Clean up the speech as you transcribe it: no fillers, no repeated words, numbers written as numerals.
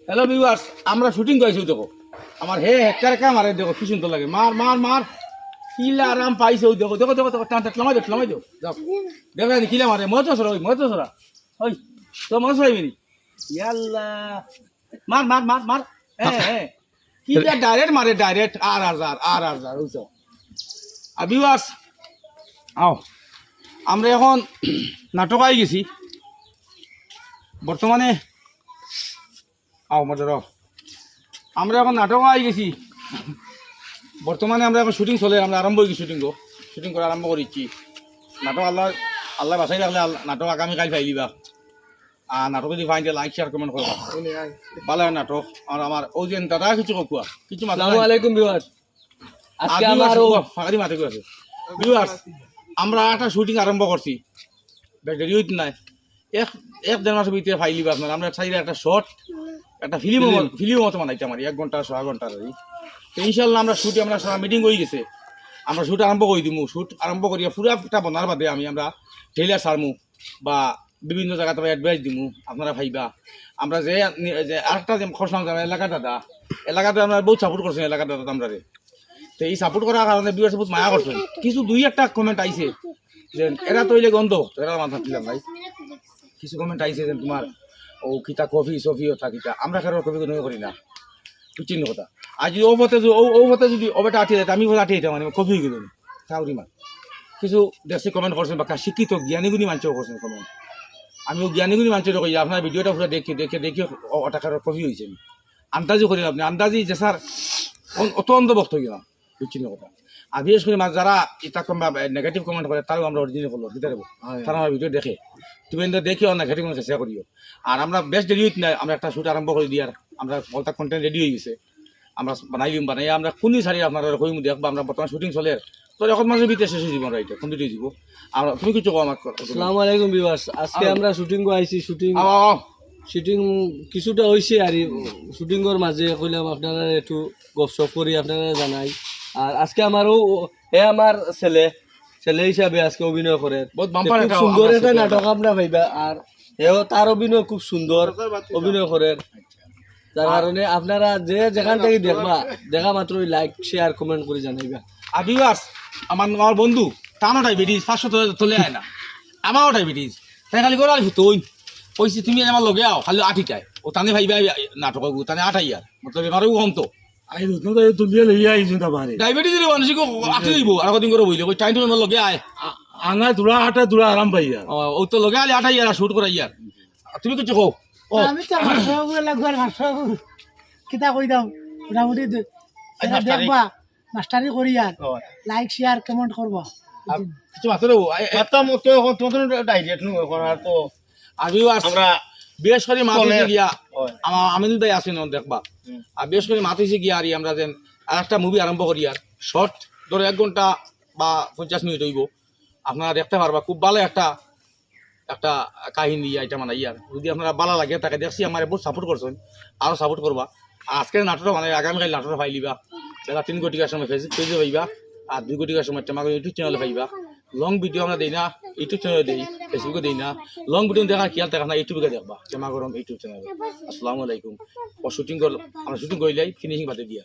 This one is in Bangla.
হ্যালো ভিউয়ার্স, আমরা শুটিং করেছি দেখো। আমার হেক্টার কাম আরে দেখো কি সুন্দর লাগে। মার মার মার কিলা আরাম পাইছে। ওই দেখো দেখো দেখো দেখো টান টান লামাই দাও যাও দেখো কিলা মারে মজা সরা ওই তো মজা সরাইবি ইয়াল্লা মার মার মার মার হ্যাঁ কিলা ডাইরেক্ট মারে ডাইরেক্ট আর বুঝছো। আর ভিউয়ার্স আও আমরা এখন নাটক আই গেছি বর্তমানে। আমরা এখন নাটক আই গেছি বর্তমানে। আমরা এখন শুটিং চলে, আমরা আরম্ভ হয়ে গেছি শুটিং করা আরম্ভ করেছি। নাটক আল্লাহ বাসাই রাখলে নাটক আগামীকাল ফাইলিবা। আর নাটক যদি ফাইন লাইক শেয়ার কমেন্ট করবা, ভালো নাটক। আর আমার ওই যে দাদা কিছু কোয়া কিছু আসসালামু আলাইকুম ভিউয়ার্স। আজকে আমার ফাঁকারি মাঠে আছে ভিউয়ার্স। আমরা একটা শুটিং আরম্ভ করছি, বেশ দেরি হইতে নাই। এক দেড় মাসের ভিতরে ফাইলিবা আপনার। আমরা চাইলে একটা শর্ট একটা ফিল্ম মতো বানাইতে আমার 1 ঘন্টা 6 ঘন্টার। তো ইনশাল্লাহ আমরা সারা মিটিং হয়ে গেছে। আমরা শুট আরম্ভ করে দিব। শুট আরম্ভ করিয়া পুরাটা বনার বাদে আমরা ট্রেলার সারমু বা বিভিন্ন জায়গা থেকে অ্যাডভাইস দিমু, আপনারা ভাইবা। আমরা যে আরেকটা যে খরচাম এলাকাতে আমরা বহুত সাপোর্ট করছেন এলাকাতে আমরা। তো এই সাপোর্ট করার কারণে বিবাহ বহুত মায়া করছেন। কিছু 2-1টা কমেন্ট আইছে যে এরা তো হইলে গন্ধ, এরা মাথা দিলাম ভাই। কিছু কমেন্ট আইছে যে তোমার ও কিতা কফি সফিও থাকিতা, আমরা কারোর কফি কোনো করি না, চিহ্ন কথা। আর যদি ও পথে যদি ওবেটা আঠিয়ে যেত, আমি আঠিয়ে যেতাম মানে কফি হয়ে গেল তাহলে মান। কিছু দেখছি কমেন্ট করছেন বা শিক্ষিত জ্ঞানীগুণী মানুষও করছেন কমেন্ট। আমিও জ্ঞানীগুণী মানুষের কই আপনার ভিডিওটা পুরো দেখে ওটা কারোর কফি হয়েছে। আন্দাজও করি আপনি আন্দাজি যে স্যার অত অন্ধভক্ত হইয়া চিহ্ন কথা। আর বিশেষ করে যারা এটা কম নেগেটিভ কমেন্ট করে তারও আমরা অরিজিনাল করবো দিতে দেবো। তারা আমার ভিডিও দেখে তুমি দেখিও নেগেটিভ কমেন্ট শেয়ার করিও। আর আমরা বেস্ট দেরি হইতে নাই, আমরা একটা শুট আরম্ভ করে দিই। আর আমরা বলতা কন্টেন্ট রেডি হয়ে গেছে, আমরা বানাই আমরা কোন সারি আপনারা কই দেখবা। আমরা বর্তমান শুটিং চলে তো এখন মাঝে ভিতরে শেষ হয়ে যাব। আমরা এটা কমপ্লিট হয়ে যাব। আমরা তুমি কিছু কো আমার। আসসালামু আলাইকুম ভিউয়ার্স। আজকে আমরা শুটিং কো আইছি। শুটিং কিছুটা হইছে আর শুটিংর মাঝে কইলাম আপনারা একটু গপসপ করি আপনারা জানাই। আর আজকে আমারও আমার ছেলে হিসাবে আজকে অভিনয় করে খুব সুন্দর একটা নাটক আপনারা ভাইবা। আর তার অভিনয় খুব সুন্দর অভিনয় করে, যার কারণে আপনারা যে যেখান থেকে দেখা মাত্রই লাইক শেয়ার কমেন্ট করে জানাইবা। আর ভিউয়ার্স আমার বন্ধু টানো ডায়াবেটিস 500 তোলে আয় না, আমারও ডায়াবেটিস। তাই খালি করে তুই কইছি তুমি আমার লগে আও খালি আঠিটায় ও টানে ভাইবা নাটক টানে 8 ইয়ার মতলব এবারেও কম তো ডায়াবেটিস মানুষ আঠি দিব আর কদিন করে বইলে টাইম তুমি লগে আয় আনা দূরা হাঁটা দূরা আরাম পাই আর ও তো লগে আলে 8 ইয়ার শুট করা ইয়ার। তুমি কিছু কও। আমি তো কিতা কই দাও মোটামুটি দেখবা মাস্টারি করি আর লাইক শেয়ার কমেন্ট করবা কিছু মাত্র ডাইরেক্ট করার তো। আমিও আমরা বিশেষ করে মাথিছে গিয়া আমার আমিনুল ভাই আছেন দেখবা। আর বিশেষ করে মাথিছে গিয়া আর আমরা যেন আর একটা মুভি আরম্ভ করি আর শর্ট ধরো 1 ঘন্টা বা 50 মিনিট হইব। আপনারা দেখতে পারবা খুব ভালো একটা কাহিনী এটা মানে ইয়ার। যদি আপনারা ভালো লাগে তাকে দেখছি আমার বহুত সাপোর্ট করছেন, আরও সাপোর্ট করবা। আজকের নাটক মানে আগামীকাল নাটক পাইলিবা যারা 3 কোটি টাকার সময় পেজে পাইবা আর 2 কোটি টাকার সময় তোমাকে ইউটিউব চ্যানেলে পাইবা। লং ভিডিও আমরা দিই না, ইউটিউব চ্যানেলে দিই, ফেসবুকে দিই না। লং ভিডিও দেখার খেয়াল দেখা না ইউটিউবে দেখবা চেমা গরম ইউটিউব চ্যানেলে। আসসালামু আলাইকুম। আমরা শুটিং করলাই ফিনিশিং বাদে দিয়া।